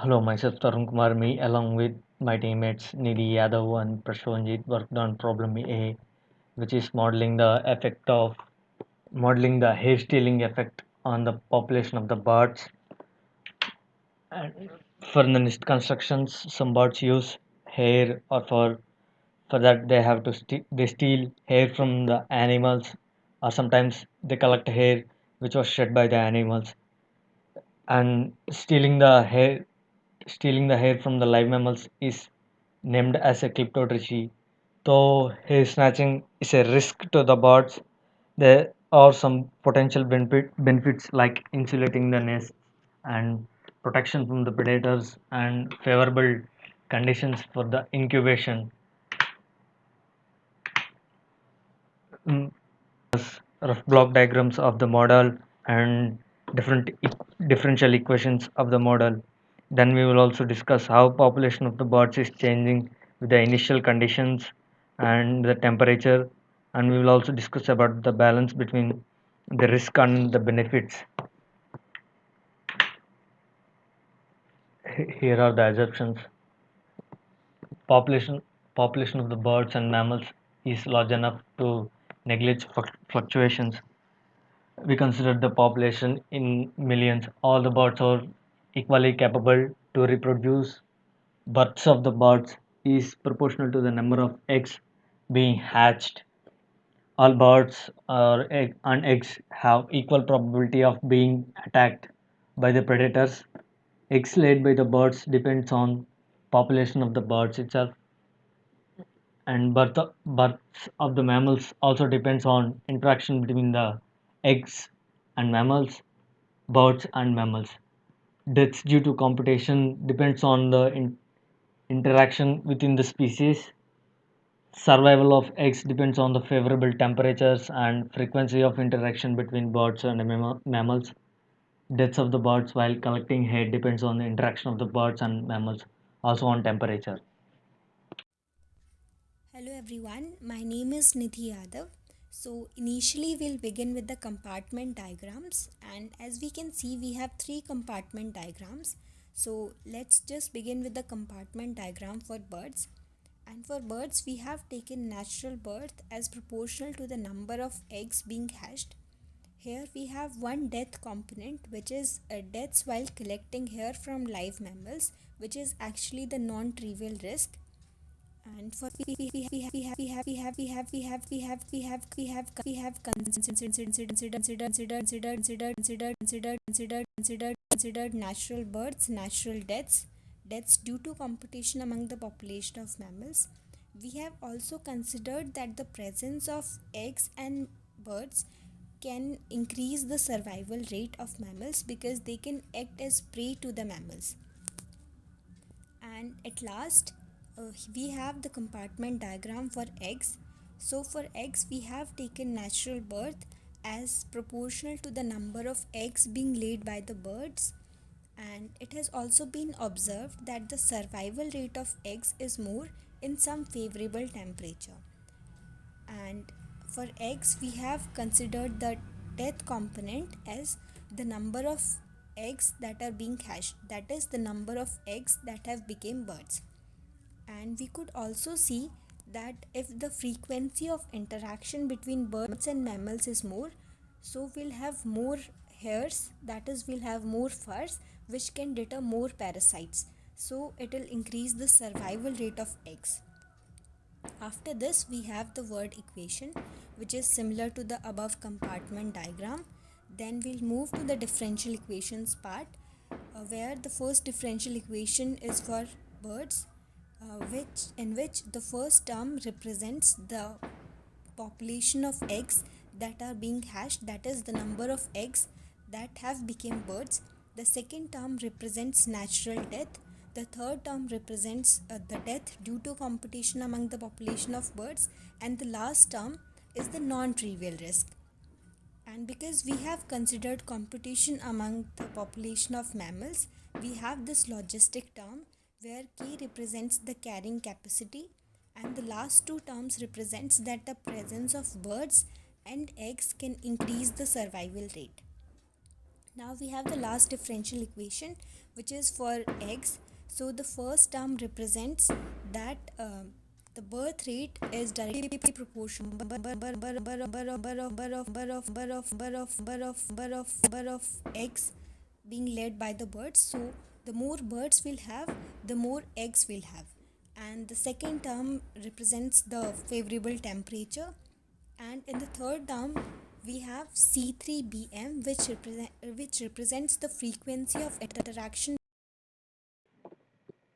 Hello, myself Tarun Kumar. Me, along with my teammates Nidhi Yadav and Prashwanjit, worked on problem A, which is modeling the hair stealing effect on the population of the birds. And for the nest constructions, some birds use hair, or for that they have to they steal hair from the animals, or sometimes they collect hair which was shed by the animals, and stealing the hair from the live mammals is named as a kleptocracy. Though hair snatching is a risk to the birds, there are some potential benefits like insulating the nest and protection from the predators and favorable conditions for the incubation. Mm, Rough block diagrams of the model and differential equations of the model. Then we will also discuss how population of the birds is changing with the initial conditions and the temperature, and we will also discuss about the balance between the risk and the benefits. Here are the assumptions. Population population of the birds and mammals is large enough to neglect fluctuations. We consider the population in millions. All the birds are equally capable to reproduce. Births of the birds is proportional to the number of eggs being hatched. All birds and eggs have equal probability of being attacked by the predators. Eggs laid by the birds depends on population of the birds itself, and births of the mammals also depends on interaction between the eggs and mammals, birds and mammals. Deaths due to competition depends on the interaction within the species. Survival of eggs depends on the favorable temperatures and frequency of interaction between birds and mammals. Deaths of the birds while collecting hair depends on the interaction of the birds and mammals, also on temperature. Hello everyone, my name is Nidhi Yadav. So initially we'll begin with the compartment diagrams, and as we can see we have three compartment diagrams. So let's just begin with the compartment diagram for birds. And for birds we have taken natural birth as proportional to the number of eggs being hatched. Here we have one death component, which is deaths while collecting hair from live mammals, which is actually the non-trivial risk. And for we have considered natural births, natural deaths due to competition among the population of mammals. We have also considered that the presence of eggs and birds can increase the survival rate of mammals because they can act as prey to the mammals. And at last, we have the compartment diagram for eggs. So for eggs we have taken natural birth as proportional to the number of eggs being laid by the birds, and it has also been observed that the survival rate of eggs is more in some favorable temperature. And for eggs we have considered the death component as the number of eggs that are being hatched, that is the number of eggs that have become birds. And we could also see that if the frequency of interaction between birds and mammals is more, so we'll have more hairs, that is we'll have more furs which can deter more parasites, so it will increase the survival rate of eggs. After this we have the word equation, which is similar to the above compartment diagram. Then we'll move to the differential equations part, where the first differential equation is for birds, which the first term represents the population of eggs that are being hatched, that is the number of eggs that have become birds. The second term represents natural death. The third term represents the death due to competition among the population of birds, and the last term is the non-trivial risk. And because we have considered competition among the population of mammals, we have this logistic term where K represents the carrying capacity, and the last two terms represents that the presence of birds and eggs can increase the survival rate. Now we have the last differential equation, which is for eggs. So the first term represents that the birth rate is directly proportional of eggs being laid by the birds. So the more birds we'll have, the more eggs we'll have. And the second term represents the favorable temperature, and in the third term we have C3bm, which represents the frequency of interaction.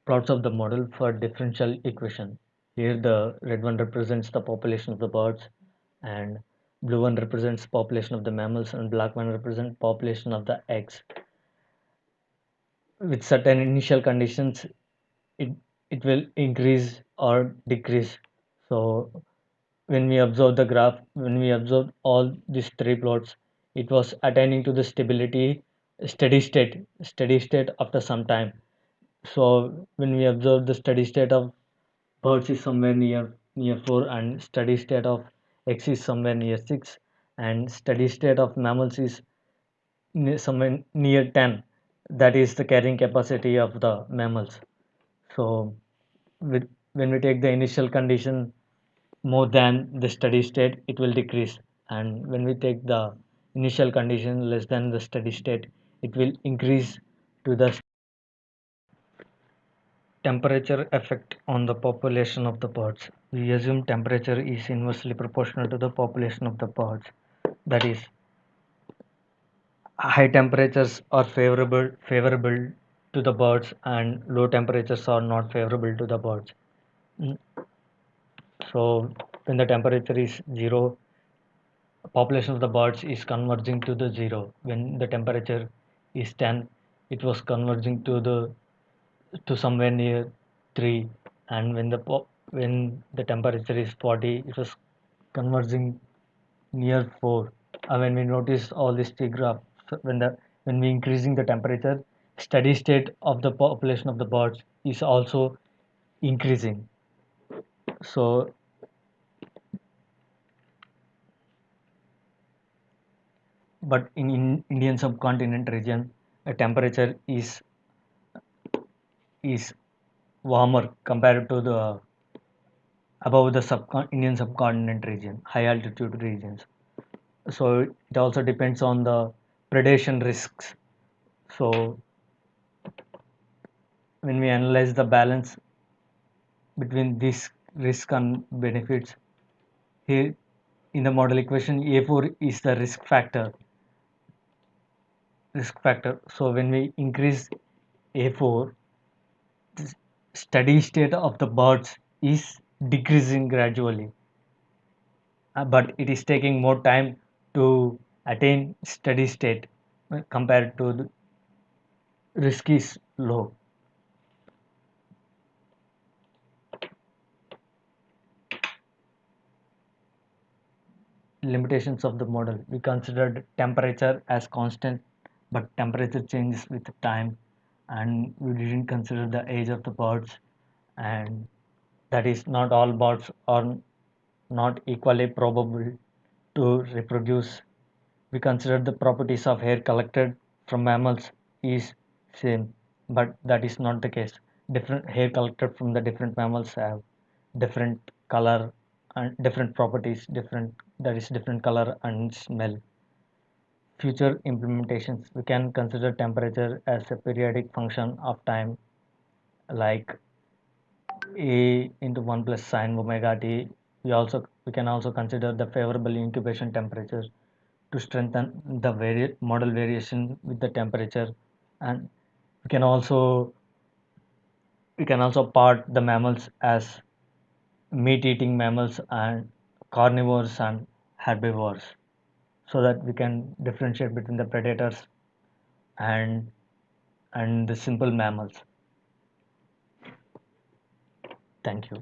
Plots of the model for differential equation. Here the red one represents the population of the birds, and blue one represents population of the mammals, and black one represents population of the eggs. With certain initial conditions, it it will increase or decrease. So when we observe the graph, when we observe all these three plots, it was attaining to the stability steady state after some time. So when we observe the steady state of birds is somewhere near 4, and steady state of x is somewhere near 6, and steady state of mammals is somewhere near 10. That is the carrying capacity of the mammals. So with when we take the initial condition more than the steady state, it will decrease, and when we take the initial condition less than the steady state, it will increase to the temperature effect on the population of the birds. We assume temperature is inversely proportional to the population of the birds. That is, high temperatures are favorable to the birds, and low temperatures are not favorable to the birds. Mm, So when the temperature is zero, population of the birds is converging to the zero. When the temperature is 10, it was converging to somewhere near 3, and when the temperature is 40, it was converging near 4. When we notice all these three graphs, so when we increasing the temperature, steady state of the population of the birds is also increasing. So but in Indian subcontinent region, the temperature is warmer compared to the above the Indian subcontinent region, high altitude regions. So it also depends on the predation risks. So when we analyze the balance between this risk and benefits, here in the model equation, A4 is the risk factor. So when we increase A4, the steady state of the birds is decreasing gradually, but it is taking more time to attain steady state compared to the risk is low. Limitations of the model: we considered temperature as constant, but temperature changes with time, and we didn't consider the age of the birds, and that is, not all birds are not equally probable to reproduce. We considered the properties of hair collected from mammals is same, but that is not the case. Different hair collected from the different mammals have different color and different properties, different color and smell. Future implementations: we can consider temperature as a periodic function of time, like a into 1 plus sine omega t. We can also consider the favorable incubation temperature to strengthen the model variation with the temperature, and we can also part the mammals as meat eating mammals and carnivores and herbivores, so that we can differentiate between the predators and the simple mammals. Thank you.